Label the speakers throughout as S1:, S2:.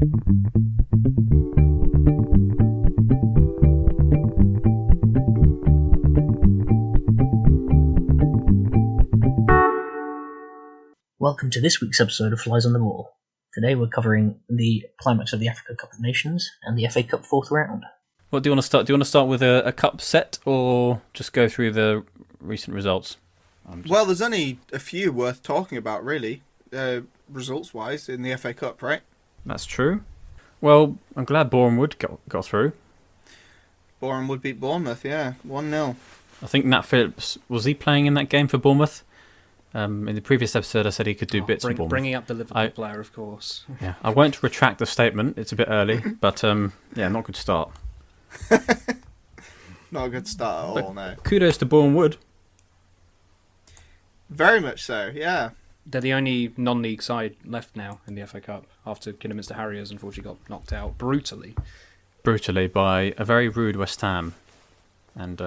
S1: Welcome to this week's episode of Flies on the Wall. Today we're covering the climax of the Africa Cup of Nations and the FA Cup fourth round.
S2: What do you want to start? Do you want to start with a cup set or just go through the recent results?
S3: Well, there's only a few worth talking about, really, results-wise, in the FA Cup, right?
S2: That's true. Well, I'm glad Boreham Wood got through.
S3: Boreham Wood beat Bournemouth, yeah, 1-0.
S2: I think Nat Phillips, was he playing in that game for Bournemouth? In the previous episode, I said he could do bits for Bournemouth.
S4: Bringing up the Liverpool player, of course.
S2: Yeah, I won't retract the statement. It's a bit early, but yeah, not a good start.
S3: Not a good start at all, no.
S2: Kudos to Boreham Wood.
S3: Very much so, yeah.
S4: They're the only non-league side left now in the FA Cup after Kidderminster Harriers unfortunately got knocked out brutally.
S2: Brutally by a very rude West Ham. And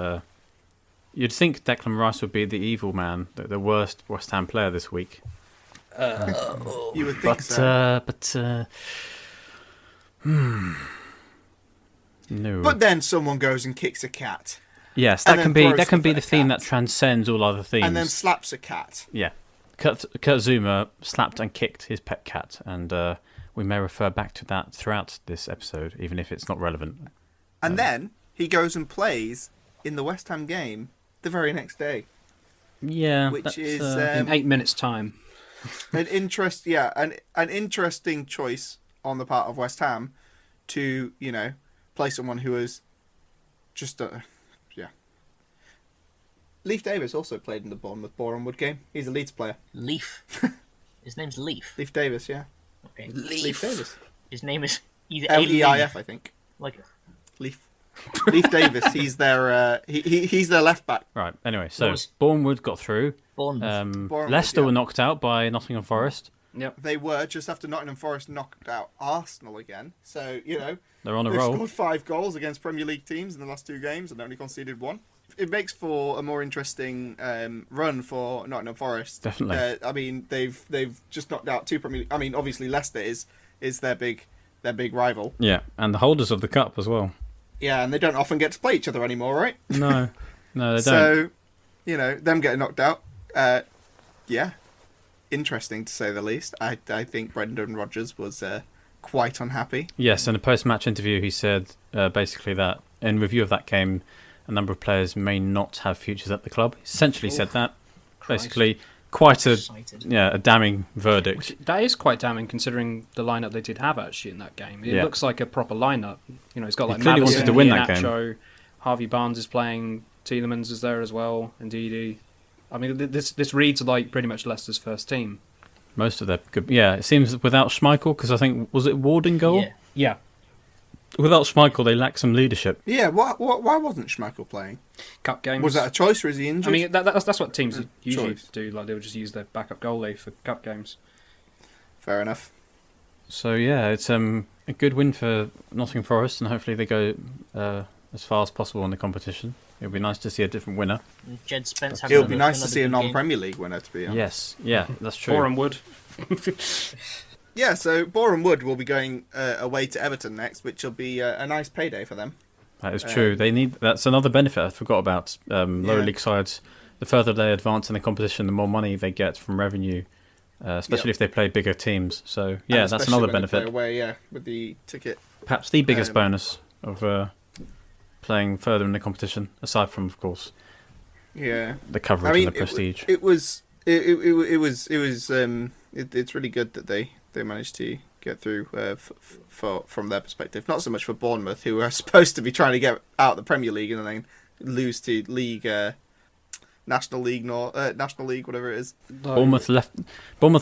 S2: you'd think Declan Rice would be the evil man, the worst West Ham player this week.
S3: You would think so.
S2: No.
S3: But then someone goes and kicks a cat.
S2: Yes, that can be the theme that transcends all other themes.
S3: And then slaps a cat.
S2: Yeah. Kurt Zuma slapped and kicked his pet cat, and we may refer back to that throughout this episode, even if it's not relevant.
S3: And then he goes and plays in the West Ham game the very next day.
S2: Yeah,
S3: which is
S4: in 8 minutes' time.
S3: an interesting choice on the part of West Ham to play someone who is just Leif Davis also played in the Boreham Wood game. He's a Leeds player.
S1: Leif. His name's Leif.
S3: Leif Davis, yeah.
S1: Okay.
S3: Leif Davis.
S1: His name is either
S3: Leif, I think.
S1: Like
S3: Leif. Leif Davis. He's their he's their left back.
S2: Right. Anyway, so Boreham Wood got through.
S1: Bournemouth.
S2: Leicester were knocked out by Nottingham Forest.
S4: Yep.
S3: They were just after Nottingham Forest knocked out Arsenal again. So
S2: they're on a
S3: they've
S2: roll.
S3: Scored 5 goals against Premier League teams in the last 2 games and only conceded 1. It makes for a more interesting run for Nottingham Forest.
S2: Definitely.
S3: I mean, they've just knocked out 2 Premier League. I mean, obviously Leicester is their big rival.
S2: Yeah, and the holders of the cup as well.
S3: Yeah, and they don't often get to play each other anymore, right?
S2: No, they don't.
S3: So, them getting knocked out. Yeah, interesting to say the least. I think Brendan Rodgers was quite unhappy.
S2: Yes, in a post-match interview, he said basically that in review of that game, a number of players may not have futures at the club. He essentially said that. Basically, quite a damning verdict.
S4: That is quite damning considering the lineup they did have actually in that game. It looks like a proper lineup. It's got like
S2: clearly wanted to win that game.
S4: Harvey Barnes is playing. Tielemans is there as well. And Ndidi. I mean, this reads like pretty much Leicester's first team.
S2: Most of them good. Yeah, it seems without Schmeichel, because I think, was it Ward in goal?
S4: Yeah.
S2: Without Schmeichel, they lack some leadership.
S3: Yeah, why wasn't Schmeichel playing?
S4: Cup games.
S3: Was that a choice or is he injured?
S4: I mean, that's what teams usually do. Like, they would just use their backup goalie for cup games.
S3: Fair enough.
S2: So, yeah, it's a good win for Nottingham Forest, and hopefully they go as far as possible in the competition. It would be nice to see a different winner.
S1: Jed Spence.
S3: It would be nice to see a non-Premier League winner, to be honest.
S2: Yes, yeah, that's true.
S4: Boreham Wood.
S3: Yeah, so Boreham Wood will be going away to Everton next, which will be a nice payday for them.
S2: That is true. That's another benefit I forgot about. Lower league sides, the further they advance in the competition, the more money they get from revenue, especially if they play bigger teams. So, yeah, that's another benefit.
S3: They play away, with the ticket.
S2: Perhaps the biggest bonus of playing further in the competition, aside from, of course, the coverage and the prestige.
S3: It's really good that they managed to get through from their perspective. Not so much for Bournemouth, who are supposed to be trying to get out the Premier League and then lose to National League, whatever it is.
S2: Bournemouth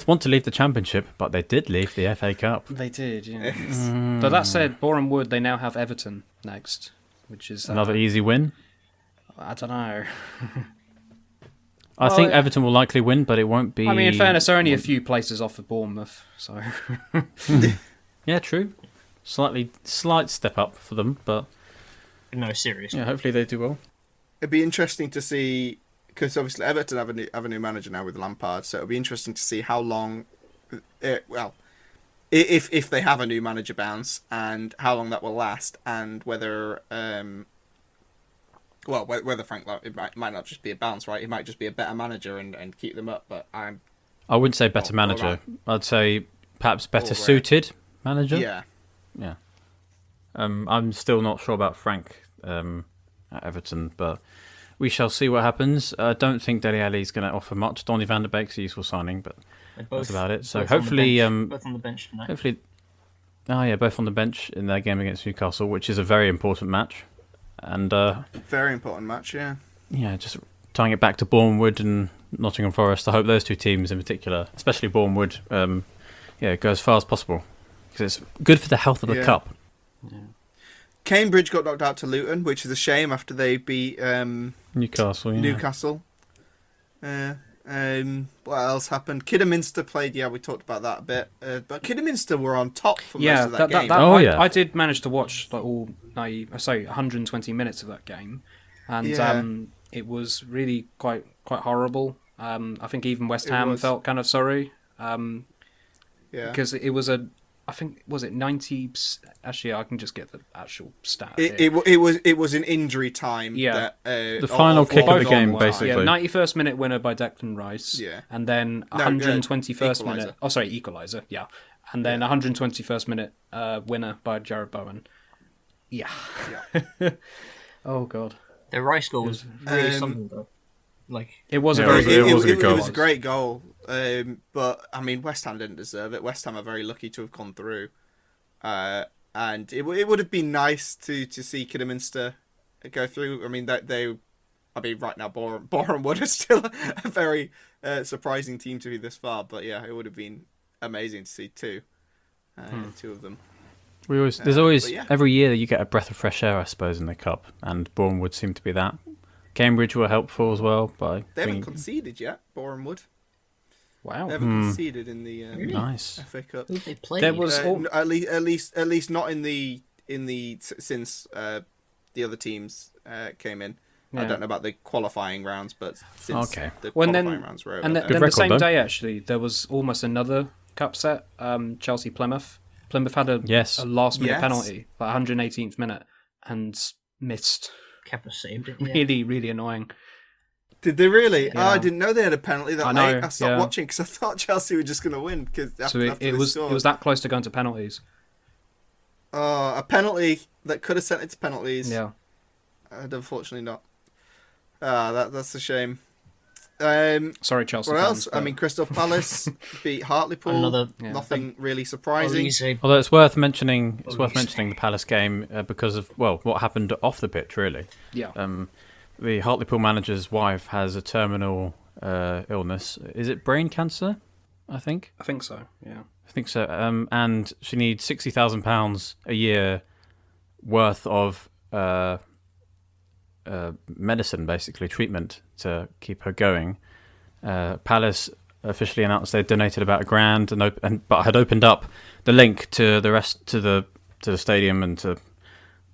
S2: want to leave the Championship, but they did leave the FA Cup.
S4: They did, yeah. But that said, Boreham Wood, they now have Everton next, which is
S2: another easy win.
S4: I don't know.
S2: I think Everton will likely win, but it won't be...
S4: I mean, in fairness, they're only a few places off of Bournemouth, so...
S2: Yeah, true. Slight step up for them, but...
S1: No, seriously.
S2: Yeah, hopefully they do well.
S3: It'd be interesting to see, because obviously Everton have a new manager now with Lampard, so it'll be interesting to see how long... if they have a new manager bounce, and how long that will last, and whether whether Frank it might not just be a bounce, right? It might just be a better manager and keep them up. But I
S2: wouldn't say better manager. I'd say perhaps better suited manager.
S3: Yeah.
S2: I'm still not sure about Frank at Everton, but we shall see what happens. I don't think Dele Alli is going to offer much. Donny van der Beek's a useful signing, but that's about it. So hopefully,
S1: both on the bench tonight.
S2: Hopefully, both on the bench in their game against Newcastle, which is a very important match, and
S3: very important match.
S2: Yeah, just tying it back to Bournemouth and Nottingham Forest. I hope those two teams in particular, especially Bournemouth, go as far as possible because it's good for the health of the cup.
S4: Yeah.
S3: Cambridge got knocked out to Luton, which is a shame after they beat
S2: Newcastle.
S3: What else happened? Kidderminster played. Yeah, we talked about that a bit. But Kidderminster were on top for most of that game.
S4: I did manage to watch 120 minutes of that game, and it was really quite horrible. I think even West Ham felt kind of sorry. Because it was was it 90? Actually, I can just get the actual stat.
S3: It was an injury time.
S4: Yeah,
S2: the final kick of the game, basically.
S4: Yeah, 91st minute winner by Declan Rice.
S3: Yeah,
S4: and then 121st minute. Oh, sorry, equaliser. Yeah, and then 121st minute winner by Jared Bowen. Yeah. Oh God,
S1: the Rice goal was really something though.
S4: It was a
S3: great goal. But I mean, West Ham didn't deserve it. West Ham are very lucky to have gone through, and it would have been nice to see Kidderminster go through. I mean right now Boreham Wood is still a very surprising team to be this far. But yeah, it would have been amazing to see two of them.
S2: There's always every year you get a breath of fresh air, I suppose, in the cup, and Boreham Wood seemed to be that. Cambridge were helpful as well, but
S3: they haven't conceded yet. Boreham Wood.
S4: Wow.
S3: They haven't conceded in the
S2: nice
S3: FA Cup.
S1: Who they played?
S4: There was
S3: at least not in the since the other teams came in. I don't know about the qualifying rounds, but since the qualifying rounds were over.
S4: And then the same day, actually, there was almost another cup set. Chelsea Plymouth. Plymouth had a last minute penalty, 118th minute, and missed.
S1: Kepa saved it.
S4: Really, really annoying.
S3: Did they really?
S4: Yeah.
S3: Oh, I didn't know they had a penalty that late. I stopped
S4: yeah.
S3: watching because I thought Chelsea were just going to win.
S4: So it was that close to going to penalties.
S3: A penalty that could have sent it to penalties.
S4: Yeah.
S3: And unfortunately not. That's a shame.
S4: Sorry, Chelsea.
S3: What
S4: fans,
S3: else?
S4: but...
S3: I mean, Crystal Palace beat Hartlepool. Nothing really surprising.
S2: Although it's worth mentioning, the Palace game because of what happened off the pitch, really.
S4: Yeah.
S2: The Hartlepool manager's wife has a terminal illness. Is it brain cancer? I think
S4: so. Yeah.
S2: I think so. And she needs £60,000 a year worth of medicine, basically treatment to keep her going. Palace officially announced they donated about £1,000 but had opened up the link to the rest to the stadium and to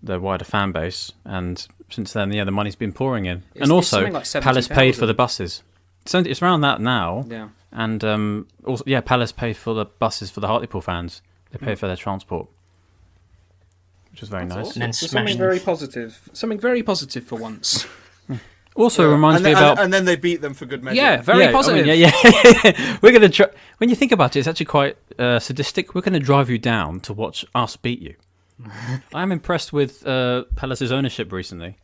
S2: the wider fan base, and since then the money's been pouring in. And also like Palace paid for the buses. So it's around that now.
S4: Yeah.
S2: And also Palace paid for the buses for the Hartlepool fans. They paid for their transport, which is very nice.
S4: Awesome. Something very positive for once.
S2: Also reminds me about...
S3: And then they beat them for good measure.
S4: Yeah, very positive.
S2: I mean, we're going to when you think about it, it's actually quite sadistic. We're going to drive you down to watch us beat you. I'm impressed with Palace's ownership recently.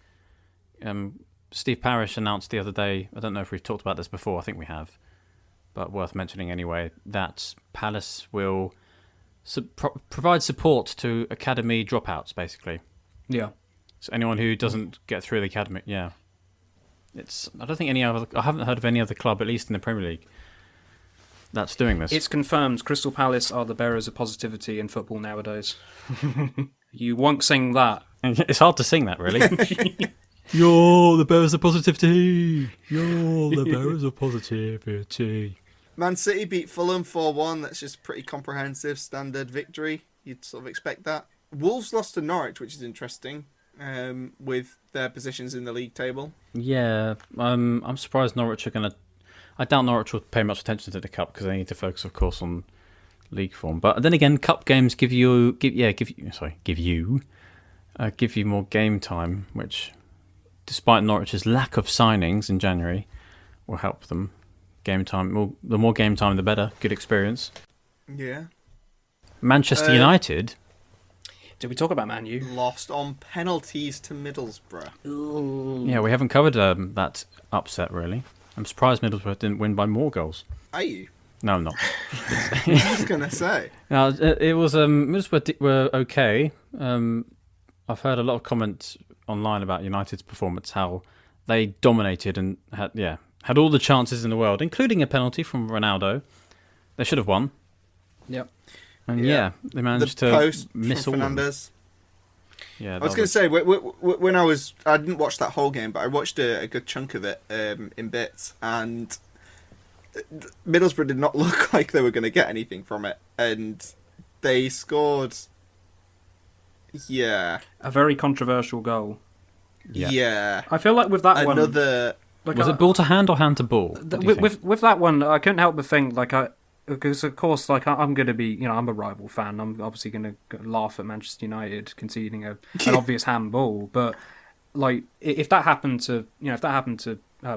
S2: Steve Parish announced the other day, I don't know if we've talked about this before, I think we have, but worth mentioning anyway, that Palace will provide support to academy dropouts, basically.
S4: Yeah.
S2: So anyone who doesn't get through the academy, I don't think I haven't heard of any other club, at least in the Premier League, that's doing this.
S4: It's confirmed Crystal Palace are the bearers of positivity in football nowadays. You won't sing that.
S2: It's hard to sing that, really. You're the bearers of positivity. You're the bearers of positivity.
S3: Man City beat Fulham 4-1. That's just a pretty comprehensive standard victory. You'd sort of expect that. Wolves lost to Norwich, which is interesting, with their positions in the league table.
S2: Yeah, I'm surprised Norwich are going to... I doubt Norwich will pay much attention to the Cup because they need to focus, of course, on league form. But then again, cup games give you more game time, which, despite Norwich's lack of signings in January, will help them. Game time. Well, the more game time, the better. Good experience.
S3: Yeah.
S2: Manchester United.
S4: Did we talk about Man U?
S3: Lost on penalties to Middlesbrough.
S4: Ooh.
S2: Yeah, we haven't covered that upset really. I'm surprised Middlesbrough didn't win by more goals.
S3: Are you?
S2: No, I'm not.
S3: I was gonna say.
S2: No, it was Middlesbrough were okay. I've heard a lot of comments online about United's performance, how they dominated and had all the chances in the world, including a penalty from Ronaldo. They should have won.
S4: Yep.
S2: And they managed to miss all
S3: Fernandes.
S2: Yeah,
S3: I was going to say when I didn't watch that whole game, but I watched a good chunk of it in bits, and Middlesbrough did not look like they were going to get anything from it, and they scored. Yeah,
S4: a very controversial goal.
S3: Yeah.
S4: I feel like with that one,
S2: was it ball to hand or hand to ball?
S4: With that one, I couldn't help but think because of course, I'm going to be, I'm a rival fan. I'm obviously going to laugh at Manchester United conceding an obvious handball. But if that happened to,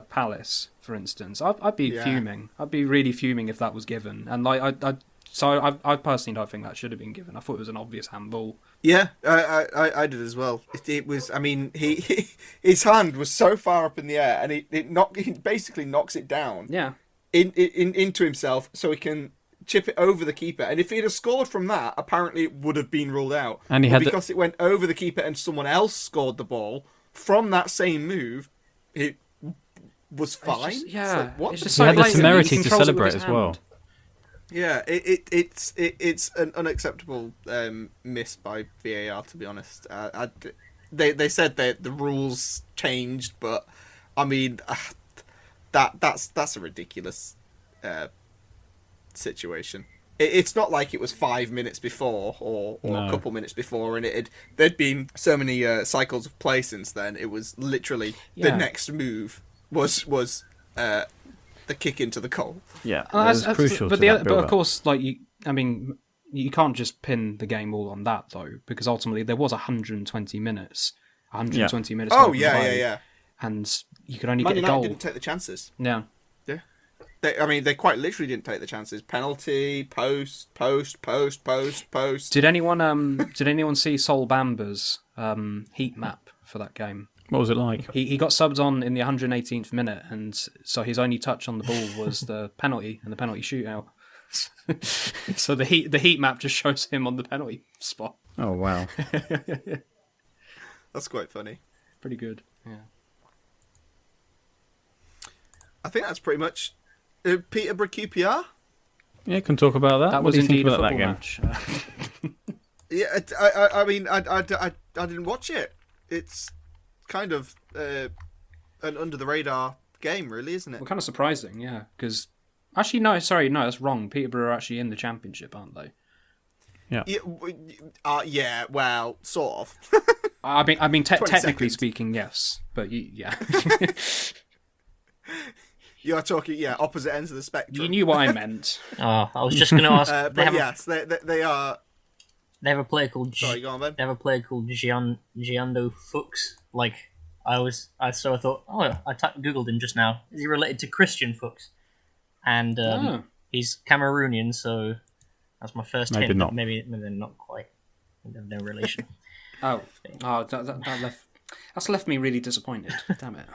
S4: Palace, for instance, I'd be fuming. I'd be really fuming if that was given. And I personally don't think that should have been given. I thought it was an obvious handball.
S3: Yeah, I did as well. It was. I mean, his hand was so far up in the air, and he basically knocks it down.
S4: Yeah.
S3: Into himself, so he can chip it over the keeper. And if he'd have scored from that, apparently it would have been ruled out.
S2: And
S3: because it went over the keeper and someone else scored the ball from that same move, it was fine.
S4: He had
S2: the temerity to celebrate as well.
S3: Yeah, it's an unacceptable miss by VAR, to be honest. They said that the rules changed, but I mean. That's a ridiculous situation. It's not like it was 5 minutes before or a couple minutes before, and there'd been so many cycles of play since then. It was literally the next move was the kick into the goal.
S2: Yeah, that's crucial.
S4: But of course, you can't just pin the game all on that though, because ultimately there was 120 minutes. 120 minutes.
S3: Oh yeah.
S4: And you could only
S3: Man
S4: get a
S3: United
S4: goal.
S3: Didn't take the chances.
S4: Yeah.
S3: They quite literally didn't take the chances. Penalty, post.
S4: Did anyone see Sol Bamba's heat map for that game?
S2: What was it like?
S4: He got subbed on in the 118th minute, and so his only touch on the ball was the penalty and the penalty shootout. So the heat map just shows him on the penalty spot.
S2: Oh wow.
S3: That's quite funny.
S4: Pretty good. Yeah.
S3: I think that's pretty much Peterborough QPR.
S2: Yeah, can talk about that.
S4: That
S2: what
S4: was
S2: do you think
S4: indeed
S2: about
S4: a
S2: that
S4: football
S2: game?
S4: match.
S3: Yeah, I mean, I didn't watch it. It's kind of an under the radar game, really, isn't it?
S4: Well, kind of surprising, yeah. Because actually, no, that's wrong. Peterborough are actually in the Championship, aren't they?
S2: Yeah.
S3: Yeah. Well, sort of.
S4: I mean, technically speaking, yes, but yeah.
S3: You are talking, opposite ends of the spectrum.
S4: You knew what I meant.
S1: I was just going to ask.
S3: But yes, they are.
S1: They have a player called.
S3: Sorry, go on, Ben.
S1: They have a player called Giando Fuchs. I thought, I googled him just now. Is he related to Christian Fuchs? And he's Cameroonian, so that's my first hint.
S2: Not.
S1: Maybe they're not quite. They have no relation.
S4: That's left me really disappointed. Damn it.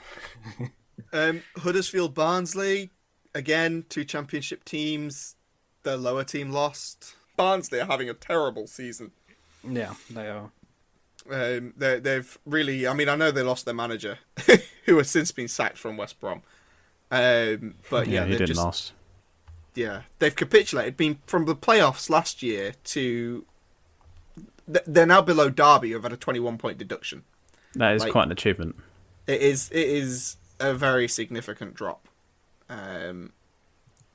S3: Huddersfield Barnsley, again, 2 Championship teams. The lower team lost. Barnsley are having a terrible season.
S4: Yeah, they are.
S3: They've really. I mean, I know they lost their manager, who has since been sacked from West Brom. But
S2: he
S3: they've
S2: didn't last.
S3: Yeah, they've capitulated. Been from the playoffs last year to. They're now below Derby, who've had a 21-point deduction.
S2: That is quite an achievement.
S3: It is a very significant drop.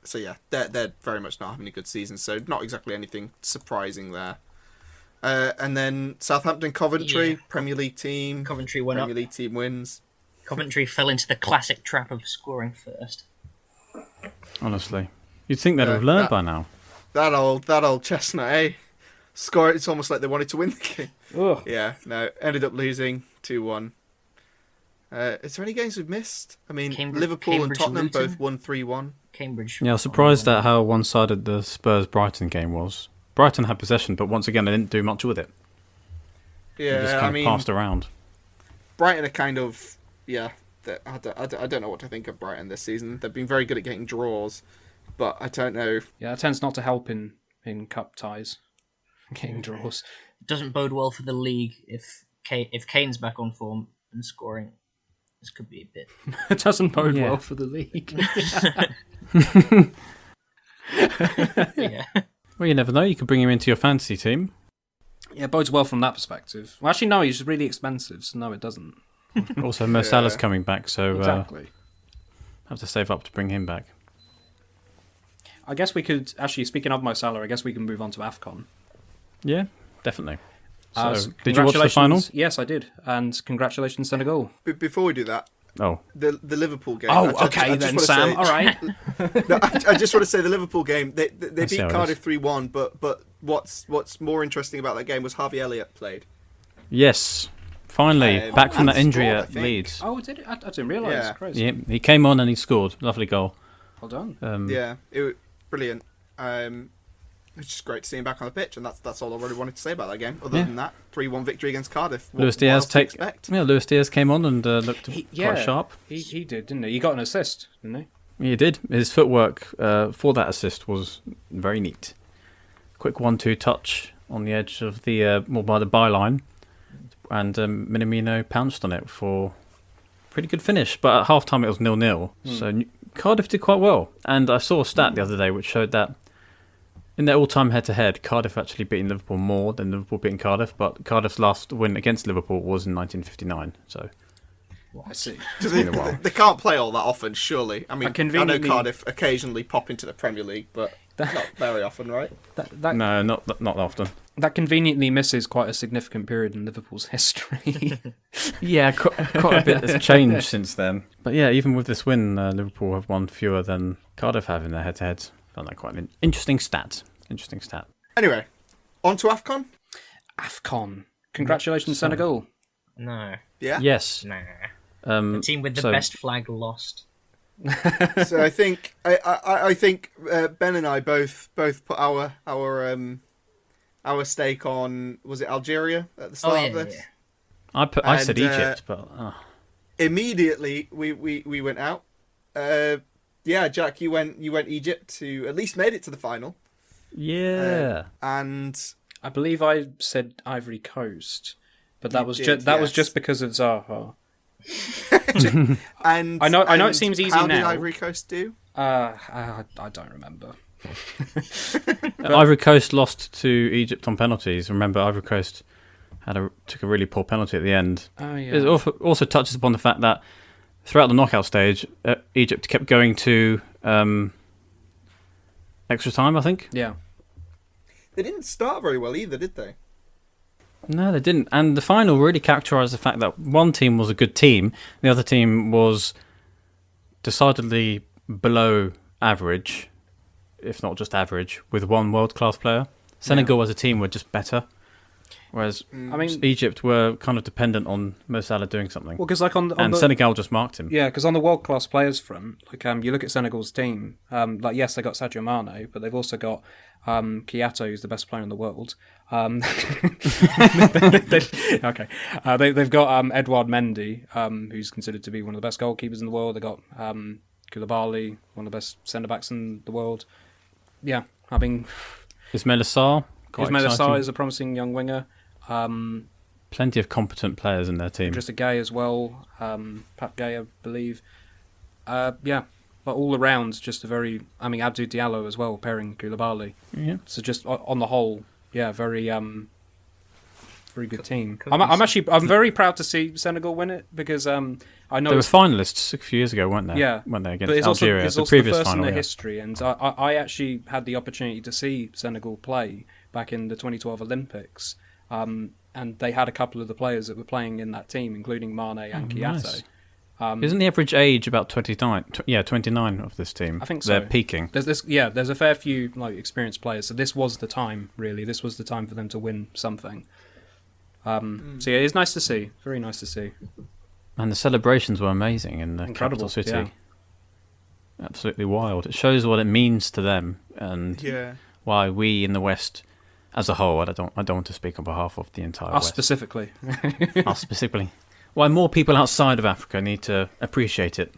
S3: So yeah, they're very much not having a good season. So not exactly anything surprising there. And then Southampton, Coventry, Premier League team.
S1: Coventry went
S3: Premier
S1: up.
S3: League team wins.
S1: Coventry fell into the classic trap of scoring first.
S2: Honestly, you'd think they'd have learned by now.
S3: that old chestnut, eh? Score. It's almost like they wanted to win the game.
S4: Ugh.
S3: Yeah, no, ended up losing 2-1. Is there any games we've missed? I mean, Liverpool and Tottenham
S1: Luton.
S3: both won 3-1.
S1: Cambridge.
S2: Yeah, I was surprised at how one-sided the Spurs-Brighton game was. Brighton had possession, but once again, they didn't do much with it.
S3: Yeah,
S2: They just kind of passed around.
S3: Brighton are kind of, I don't know what to think of Brighton this season. They've been very good at getting draws, but I don't know.
S4: Yeah, it tends not to help in cup ties, getting draws.
S1: It doesn't bode well for the league if Kane's back on form and scoring. This could be a bit.
S4: It doesn't bode well for the league.
S1: Yeah.
S2: Well, you never know. You could bring him into your fantasy team.
S4: Yeah, it bodes well from that perspective. Well, actually, no, he's really expensive, so no, it doesn't.
S2: Also, Mo Salah's coming back, so
S4: Exactly.
S2: have to save up to bring him back.
S4: I guess we could, actually, speaking of Mo Salah, I guess we can move on to AfCon.
S2: Yeah, definitely.
S4: So,
S2: did you watch the final?
S4: Yes, I did. And congratulations, Senegal.
S3: Before we do that,
S2: Oh,
S3: the Liverpool game.
S4: Oh,
S3: I
S4: okay
S3: just
S4: then,
S3: wanna
S4: Sam.
S3: say-
S4: All right.
S3: No, I just want to say the Liverpool game. They
S2: see
S3: beat
S2: how it
S3: Cardiff 3-1, but what's more interesting about that game was Harvey Elliott played.
S2: yes. Finally, back from
S3: and
S2: that injury
S3: scored, I
S2: at
S3: think.
S2: Leeds.
S4: Oh, did it? I didn't realise.
S3: Yeah.
S4: Crazy.
S2: Yeah, he came on and he scored. Lovely goal.
S4: Well done.
S3: Yeah, it was brilliant. It's just great to see him back on the pitch, and that's all I really wanted to say about that game. Other than that, 3-1 victory against Cardiff.
S2: Lewis Diaz
S3: expect?
S2: Lewis Diaz came on and looked quite sharp.
S4: He did, didn't he? He got an assist, didn't he?
S2: He did. His footwork for that assist was very neat. Quick 1-2 touch on the edge of the more by the byline, and Minamino pounced on it for a pretty good finish. But at half time it was 0-0. So Cardiff did quite well. And I saw a stat the other day which showed that in their all-time head-to-head, Cardiff actually beaten Liverpool more than Liverpool beating Cardiff. But Cardiff's last win against Liverpool was in 1959. So
S4: I see.
S3: They can't play all that often, surely. I mean, I know
S4: conveniently-
S3: Cardiff occasionally pop into the Premier League, but not very often, right?
S2: no, not often.
S4: That conveniently misses quite a significant period in Liverpool's history.
S2: Yeah, quite a bit has changed since then. But yeah, even with this win, Liverpool have won fewer than Cardiff have in their head-to-heads. Found that quite an interesting stat.
S3: Anyway, on to AfCon?
S4: AfCon. Congratulations, Senegal.
S1: No.
S3: Yeah?
S2: Yes.
S1: Nah. The team with the best flag lost.
S3: So I think Ben and I both put our stake on, was it Algeria at the start of this?
S1: Yeah.
S2: I said Egypt, but
S3: immediately we went out. Jack, you went Egypt to at least made it to the final.
S2: yeah.
S3: And
S4: I believe I said Ivory Coast, but that
S3: You
S4: was
S3: did,
S4: that was
S3: yes.
S4: just because of Zaha.
S3: and
S4: I know
S3: and
S4: it seems easy
S3: how
S4: now.
S3: did Ivory Coast do?
S4: I don't remember.
S2: Ivory Coast lost to Egypt on penalties. Remember, Ivory Coast took a really poor penalty at the end.
S4: Oh yeah.
S2: It also touches upon the fact that throughout the knockout stage, Egypt kept going to extra time, I think.
S4: Yeah.
S3: They didn't start very well either, did they?
S2: No, they didn't. And the final really characterised the fact that one team was a good team, the other team was decidedly below average, if not just average, with one world-class player. Senegal as a team were just better, whereas Egypt were kind of dependent on Mo Salah doing something.
S4: Well, because
S2: Senegal just marked him.
S4: Yeah, because on the world-class players front, you look at Senegal's team. Yes, they got Sadio Mane, but they've also got Kiato, who's the best player in the world. They've got Edouard Mendy, who's considered to be one of the best goalkeepers in the world. They got Koulibaly, one of the best centre-backs in the world. Yeah,
S2: Ismail Assar,
S4: Ismail Assar is a promising young winger.
S2: Plenty of competent players in their team.
S4: Idrissa Gueye as well. Pat Gueye, I believe. But all around, just a very... Abdou Diallo as well, pairing Koulibaly.
S2: Yeah.
S4: So just on the whole, very good team. I'm very proud to see Senegal win it because I know
S2: they were finalists a few years ago, weren't they?
S4: Yeah,
S2: weren't they
S4: but
S2: against Algeria?
S4: It's also the first in their history, and I actually had the opportunity to see Senegal play back in the 2012 Olympics, and they had a couple of the players that were playing in that team, including Mane and Kiato.
S2: Nice. Isn't the average age about 29? 29 of this team.
S4: I think so.
S2: They're peaking.
S4: There's a fair few experienced players. So this was the time, really. This was the time for them to win something. So yeah, it's nice to see. Very nice to see.
S2: And the celebrations were amazing in the capital city.
S4: Yeah.
S2: Absolutely wild. It shows what it means to them and why we in the West, as a whole, I don't want to speak on behalf of the entire West.
S4: Specifically.
S2: Us specifically. Why more people outside of Africa need to appreciate it.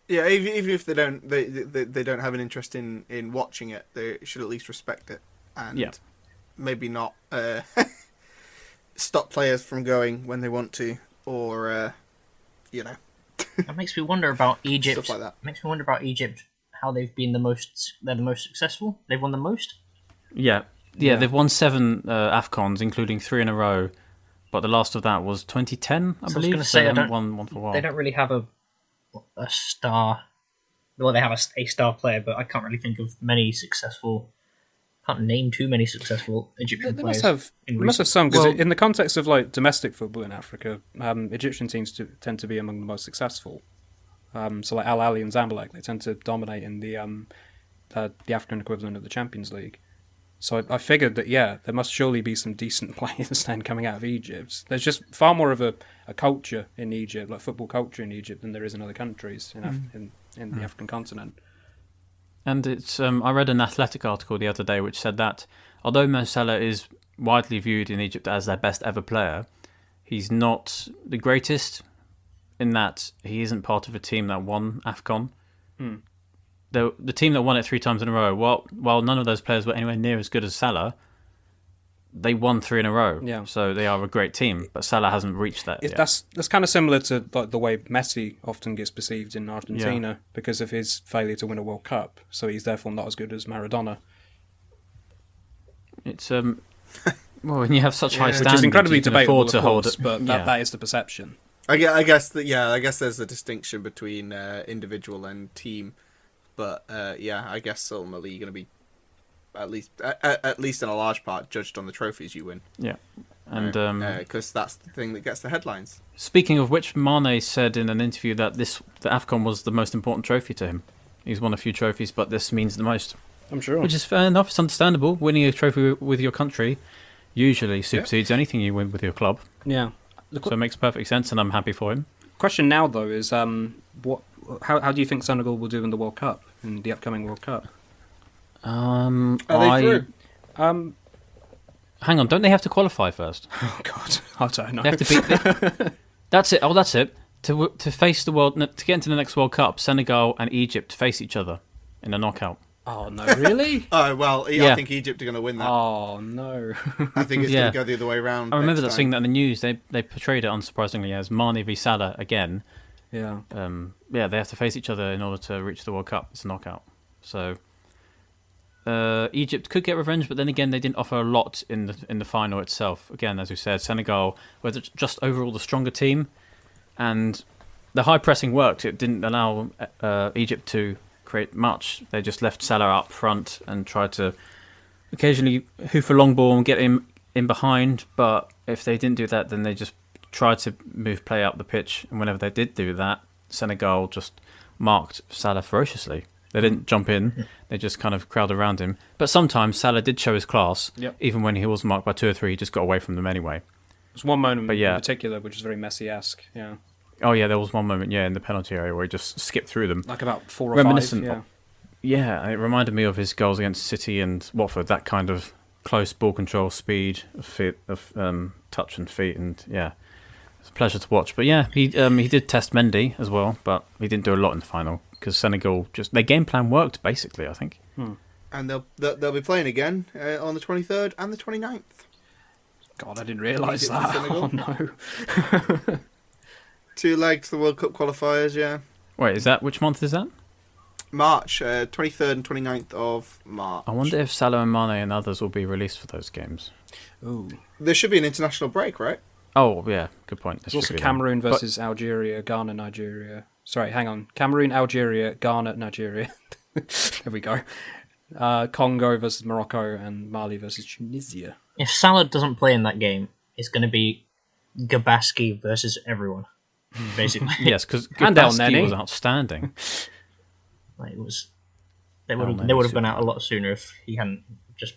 S3: Yeah, even if they don't have an interest in watching it, they should at least respect it and maybe not stop players from going when they want to, or
S1: That makes me wonder about Egypt.
S3: Stuff like that.
S1: Makes me wonder about Egypt. How they've been the most successful. They've won the most.
S2: Yeah. They've won 7 AfCons, including 3 in a row. But the last of that was 2010, I believe.
S1: I was going to say,
S2: they haven't won one for a while.
S1: They don't really have a star. Well, they have a star player, but I can't really think of many successful. Can't name too many successful Egyptian players.
S4: They must have some, because in the context of domestic football in Africa, Egyptian teams tend to be among the most successful. So like Al Ahly and Zamalek, they tend to dominate in the African equivalent of the Champions League. So I figured that, there must surely be some decent players then coming out of Egypt. There's just far more of a culture in Egypt, like football culture in Egypt, than there is in other countries in the African continent.
S2: And it's I read an Athletic article the other day which said that although Mo Salah is widely viewed in Egypt as their best ever player, he's not the greatest in that he isn't part of a team that won AfCon. The team that won it 3 times in a row, while none of those players were anywhere near as good as Salah, they won 3 in a row.
S4: Yeah.
S2: So they are a great team, but Salah hasn't reached that yet.
S4: That's kind of similar to the way Messi often gets perceived in Argentina because of his failure to win a World Cup. So he's therefore not as good as Maradona.
S2: It's well, when you have such high standards,
S4: which is incredibly
S2: you can
S4: debatable,
S2: afford to hold
S4: course,
S2: it.
S4: but that is the perception.
S3: I guess there's a distinction between individual and team, but I guess ultimately you're going to be at least in a large part judged on the trophies you win.
S2: Yeah, and
S3: because that's the thing that gets the headlines.
S2: Speaking of which, Mane said in an interview that the AfCon was the most important trophy to him. He's won a few trophies, but this means the most.
S4: I'm sure.
S2: Which is fair enough. It's understandable. Winning a trophy with your country usually supersedes anything you win with your club.
S4: Yeah.
S2: So it makes perfect sense, and I'm happy for him.
S4: Question now, though, is how do you think Senegal will do in the World Cup, in the upcoming World Cup?
S3: Are they through?
S2: Hang on, don't they have to qualify first?
S4: Oh God, I don't know.
S2: They have to beat. That's it. Oh, that's it. To face the world, to get into the next World Cup, Senegal and Egypt face each other in a knockout.
S4: Oh no, really?
S3: Oh well, I think Egypt are going to win that.
S4: Oh no.
S3: I think it's going to go the other way around.
S2: I remember seeing that in the news. They portrayed it unsurprisingly as Mane v Salah again.
S4: Yeah.
S2: They have to face each other in order to reach the World Cup. It's a knockout. So Egypt could get revenge, but then again, they didn't offer a lot in the final itself. Again, as we said, Senegal were just overall the stronger team, and the high pressing worked. It didn't allow Egypt to create much. They just left Salah up front and tried to occasionally hoof a long ball and get him in behind. But if they didn't do that, then they just tried to move play up the pitch. And whenever they did do that, Senegal just marked Salah ferociously. They didn't jump in. They just kind of crowded around him. But sometimes Salah did show his class.
S4: Yep.
S2: Even when he was marked by 2 or 3, he just got away from them anyway.
S4: There's one moment in particular which is very Messi-esque. Yeah.
S2: Oh yeah, there was one moment, in the penalty area where he just skipped through them.
S4: Like about 4 or 5.
S2: Reminiscent. Yeah, it reminded me of his goals against City and Watford. That kind of close ball control, speed, of touch and feet, and it's a pleasure to watch. But he did test Mendy as well, but he didn't do a lot in the final because Senegal their game plan worked basically, I think.
S3: And they'll be playing again on the 23rd and the 29th.
S4: God, I didn't realise that. Oh no.
S3: 2 legs, the World Cup qualifiers, yeah.
S2: Wait, which month is that?
S3: March, 23rd and 29th of March.
S2: I wonder if Salah and Mane and others will be released for those games.
S4: Ooh.
S3: There should be an international break, right?
S2: Oh, yeah, good point.
S4: There's also Cameroon versus Algeria, Ghana, Nigeria. Sorry, hang on. Cameroon, Algeria, Ghana, Nigeria. There we go. Congo versus Morocco and Mali versus Tunisia.
S1: If Salah doesn't play in that game, it's going to be Gabaski versus everyone. basically.
S2: Yes, because
S4: And El
S2: Gabaski
S4: Neni
S2: was outstanding.
S1: Like, it was. They would have gone out a lot sooner if he hadn't just.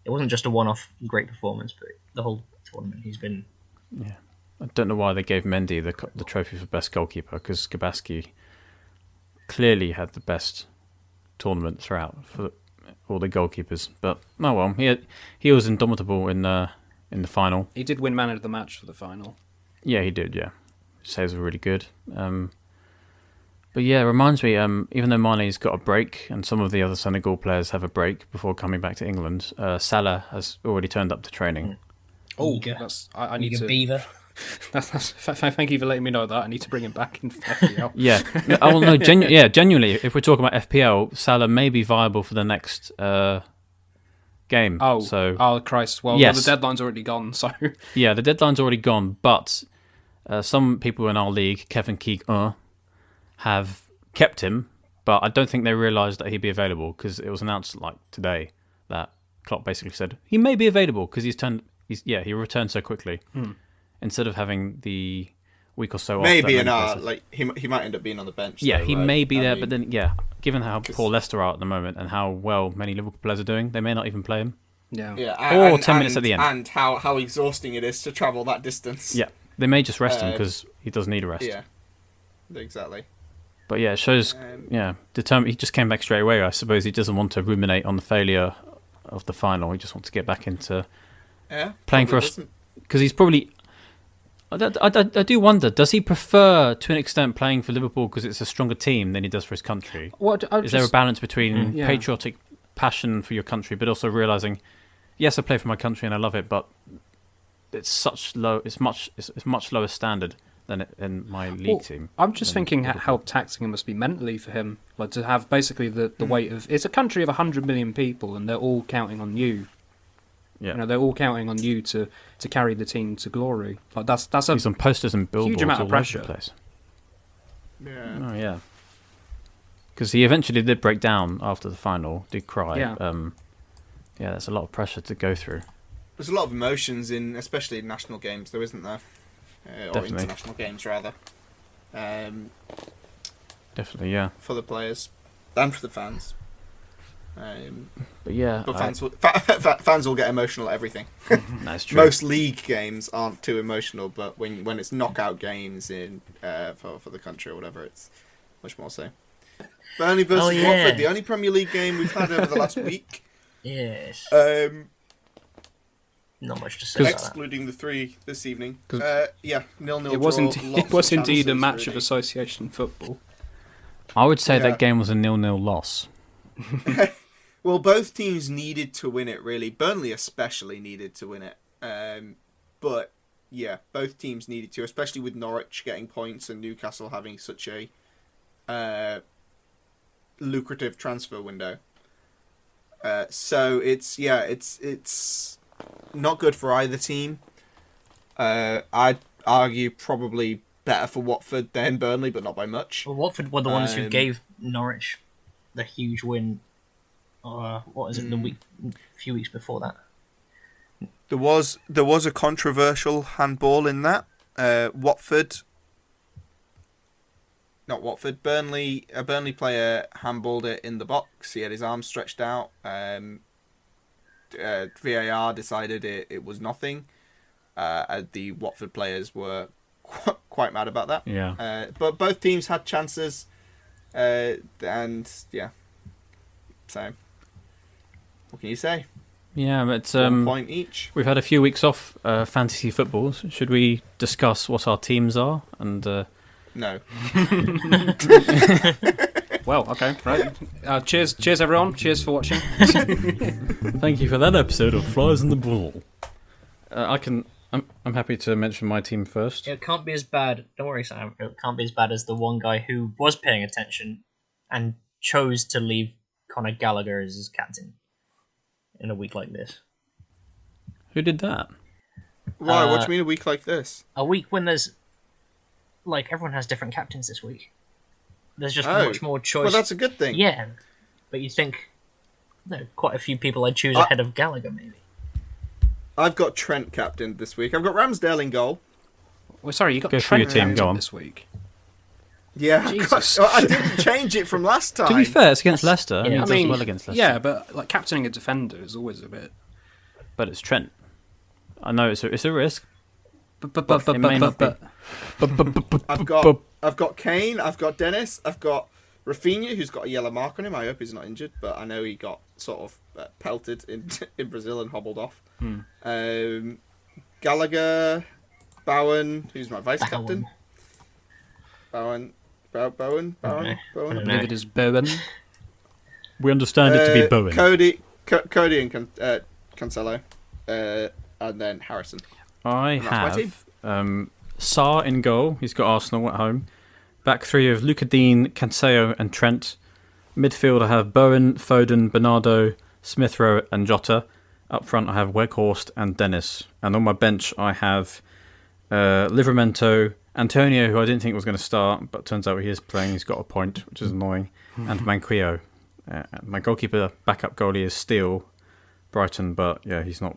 S1: It wasn't just a one-off great performance, but the whole tournament he's been.
S2: Yeah, I don't know why they gave Mendy the trophy for best goalkeeper, because Gabaski clearly had the best tournament throughout for all the goalkeepers. But oh well, he was indomitable in the final.
S4: He did win man of the match for the final.
S2: Yeah, he did. Yeah, saves were really good. But yeah, it reminds me, even though Mane's got a break and some of the other Senegal players have a break before coming back to England, Salah has already turned up to training.
S4: Oh, I need to. Beaver. Thank you for letting me know that. I need to bring him back in FPL.
S2: Yeah. Oh no, genuinely, if we're talking about FPL, Salah may be viable for the next game.
S4: Oh, Christ. Well,
S2: yes.
S4: The deadline's already gone, so...
S2: Yeah, the deadline's already gone, but some people in our league, Kevin Keeg, have kept him, but I don't think they realised that he'd be available, because it was announced like today that Klopp basically said he may be available because he returned so quickly. Instead of having the week or so
S3: maybe
S2: off.
S3: he might end up being on the bench.
S2: Yeah,
S3: though,
S2: he
S3: right?
S2: may be there, but then given how poor Leicester are at the moment and how well many Liverpool players are doing, they may not even play him.
S3: Yeah,
S2: or 10 minutes at the end.
S3: And how exhausting it is to travel that distance.
S2: Yeah, they may just rest him because he does need a rest.
S3: Yeah, exactly.
S2: But yeah, it shows. He just came back straight away. I suppose he doesn't want to ruminate on the failure of the final. He just wants to get back into playing for us, because he's probably. I do wonder, does he prefer, to an extent, playing for Liverpool because it's a stronger team than he does for his country? Is there a balance between patriotic passion for your country, but also realising, yes, I play for my country and I love it, but it's much lower standard than in my league team.
S4: I'm just thinking how taxing it must be mentally for him, like to have basically the weight of... It's a country of 100 million people and they're all counting on you.
S2: Yeah,
S4: they're all counting on you to carry the team to glory. Like that's
S2: he's on posters and billboards
S4: huge amount of pressure.
S2: All over the place.
S3: Yeah.
S2: Oh yeah. Because he eventually did break down after the final, did cry. Yeah. There's a lot of pressure to go through.
S3: There's a lot of emotions especially in national games, though, isn't there? Or international games, rather.
S2: Definitely, yeah.
S3: For the players and for the fans.
S2: But yeah,
S3: fans will get emotional at everything.
S2: That's true.
S3: Most league games aren't too emotional, but when it's knockout games in for the country or whatever, it's much more so. Burnley versus Watford, the only Premier League game we've had over the last week.
S1: Yes. Not much to say.
S3: Excluding the 3 this evening. 0-0.
S4: It was indeed a match of association football.
S2: I would say that game was a 0-0 loss.
S3: Well, both teams needed to win it, really. Burnley especially needed to win it. But, yeah, both teams needed to, especially with Norwich getting points and Newcastle having such a lucrative transfer window. So it's not good for either team. I'd argue probably better for Watford than Burnley, but not by much.
S1: Well, Watford were the ones who gave Norwich the huge win. A few weeks before that.
S3: There was a controversial handball in that. Burnley. A Burnley player handballed it in the box. He had his arm stretched out. VAR decided it was nothing. The Watford players were quite mad about that.
S2: Yeah.
S3: But both teams had chances, and yeah. So, what can you say?
S2: Yeah, but
S3: 1 point each.
S2: We've had a few weeks off fantasy football. Should we discuss what our teams are? And
S3: no.
S4: Well, okay, right. Cheers, everyone. Cheers for watching.
S2: Thank you for that episode of Flies in the Ball. I'm happy to mention my team first.
S1: It can't be as bad. Don't worry, Sam. It can't be as bad as the one guy who was paying attention and chose to leave Conor Gallagher as his captain in a week like this.
S2: Who did that?
S3: Why? What do you mean a week like this?
S1: A week when there's everyone has different captains this week. There's just much more choice.
S3: Well, that's a good thing.
S1: Yeah, but you think quite a few people I'd choose ahead of Gallagher, maybe.
S3: I've got Trent captained this week. I've got Ramsdale in goal.
S4: Well, sorry, you got
S2: Go through your
S4: Trent
S2: team, go on.
S4: this week.
S3: Yeah,
S4: Jesus.
S3: I didn't change it from last time.
S2: To be fair, it's against Leicester.
S1: Yeah.
S2: He does well against Leicester.
S4: Yeah, but like captaining a defender is always a bit.
S2: But it's Trent. I know it's a risk.
S4: But
S3: I've got Kane, I've got Dennis, I've got Rafinha, who's got a yellow mark on him. I hope he's not injured, but I know he got sort of pelted in Brazil and hobbled off. Gallagher, Bowen, who's my vice captain. Bowen.
S4: Maybe it is Bowen.
S2: We understand it to be Bowen.
S3: Cody and Cancelo, and then Harrison.
S2: I have Sarr in goal. He's got Arsenal at home. Back three of Luca Dean, Cancelo and Trent. Midfield I have Bowen, Foden, Bernardo, Smith Rowe and Jota. Up front I have Weghorst and Dennis. And on my bench I have Livramento, Antonio, who I didn't think was going to start, but turns out he is playing. He's got a point, which is annoying. And Manquillo. My goalkeeper backup goalie is Steele, Brighton, but yeah, he's not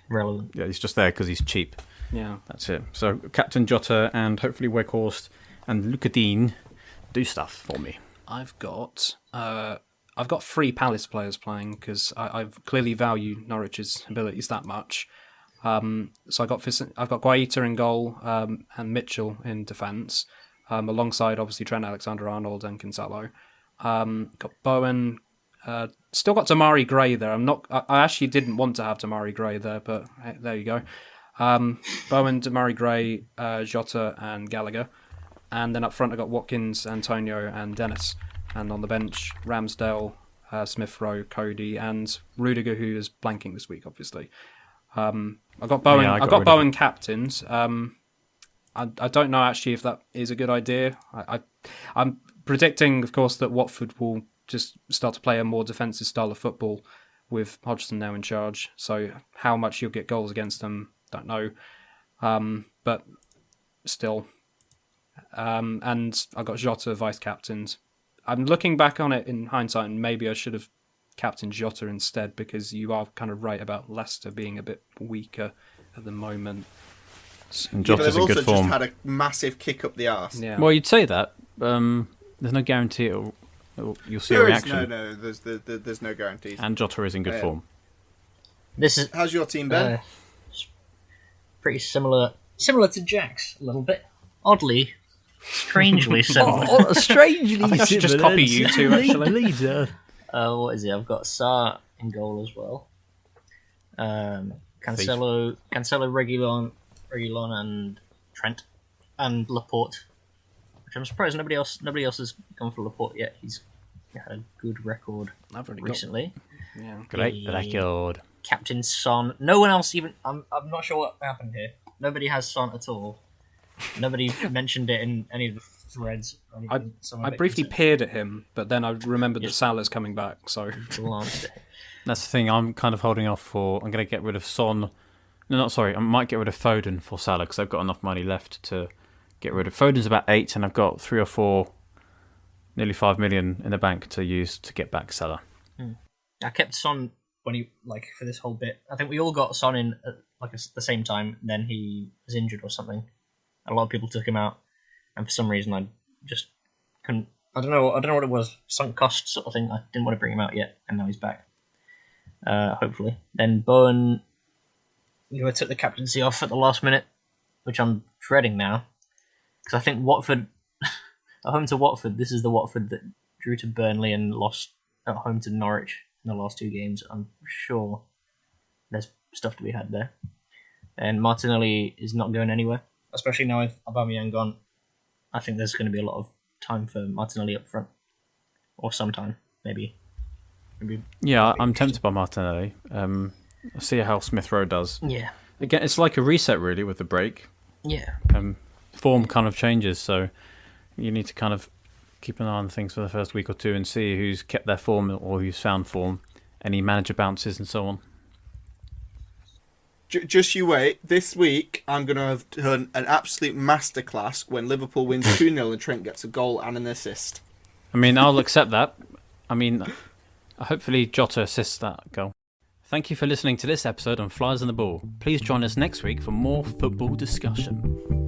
S1: relevant.
S2: Yeah, he's just there because he's cheap.
S4: Yeah,
S2: that's it. So Captain Jota and hopefully Weghorst and Luca Dean do stuff for me.
S4: I've got 3 Palace players playing because I clearly value Norwich's abilities that much. So I've got Guaita in goal and Mitchell in defence, alongside obviously Trent Alexander-Arnold and Cancelo. Got Bowen. Still got Damari Gray there. I actually didn't want to have Damari Gray there, but hey, there you go. Bowen, Damari Gray, Jota, and Gallagher. And then up front, I got Watkins, Antonio, and Dennis. And on the bench, Ramsdale, Smith Rowe, Cody, and Rudiger, who is blanking this week, obviously. I got Bowen. I got Bowen captained. I don't know actually if that is a good idea. I'm predicting, of course, that Watford will just start to play a more defensive style of football with Hodgson now in charge. So how much you'll get goals against them, don't know. But still. And I got Jota vice captained. I'm looking back on it in hindsight, and maybe I should have captained Jota instead, because you are kind of right about Leicester being a bit weaker at the moment.
S2: And Jota's in good form.
S3: They've also just had a massive kick up the arse.
S2: Yeah. Well, you'd say that. There's no guarantee you'll see a reaction.
S3: No, there's no guarantees.
S2: And Jota is in good form.
S3: How's your team, Ben?
S1: Pretty similar to Jack's a little bit. Oddly, strangely similar.
S2: Strangely
S4: I think I should just copy you two, actually.
S1: What is it? I've got Sarr in goal as well. Cancelo, Reguilon, and Trent, and Laporte. Which I'm surprised nobody else has gone for Laporte yet. He's had a good record recently.
S2: Great record.
S1: Captain Son. No one else even. I'm not sure what happened here. Nobody has Son at all. Nobody mentioned it in any of the threads.
S4: I briefly peered at him, but then I remembered that Salah's coming back. So
S2: that's the thing. I'm kind of holding off for. I'm going to get rid of Son. No, not sorry. I might get rid of Foden for Salah because I've got enough money left to get rid of. Foden's about 8, and I've got 3 or 4, nearly 5 million in the bank to use to get back Salah.
S1: I kept Son when he for this whole bit. I think we all got Son in at the same time. Then he was injured or something. A lot of people took him out, and for some reason I just couldn't. I don't know what it was. Sunk cost sort of thing. I didn't want to bring him out yet, and now he's back. Hopefully, then Bowen. I took the captaincy off at the last minute, which I'm dreading now, because I think Watford, at home to Watford, this is the Watford that drew to Burnley and lost at home to Norwich in the last 2 games. I'm sure there's stuff to be had there, and Martinelli is not going anywhere. Especially now with Aubameyang gone, I think there's going to be a lot of time for Martinelli up front, or sometime maybe.
S2: Yeah, I'm tempted by Martinelli. I'll see how Smith Rowe does.
S1: Yeah.
S2: Again, it's like a reset really with the break.
S1: Yeah.
S2: Form kind of changes, so you need to kind of keep an eye on things for the first week or 2 and see who's kept their form or who's found form, any manager bounces and so on.
S3: Just you wait. This week, I'm going to have done an absolute masterclass when Liverpool wins 2-0 and Trent gets a goal and an assist.
S2: I mean, I'll accept that. I mean, hopefully Jota assists that goal. Thank you for listening to this episode on Flies on the Ball. Please join us next week for more football discussion.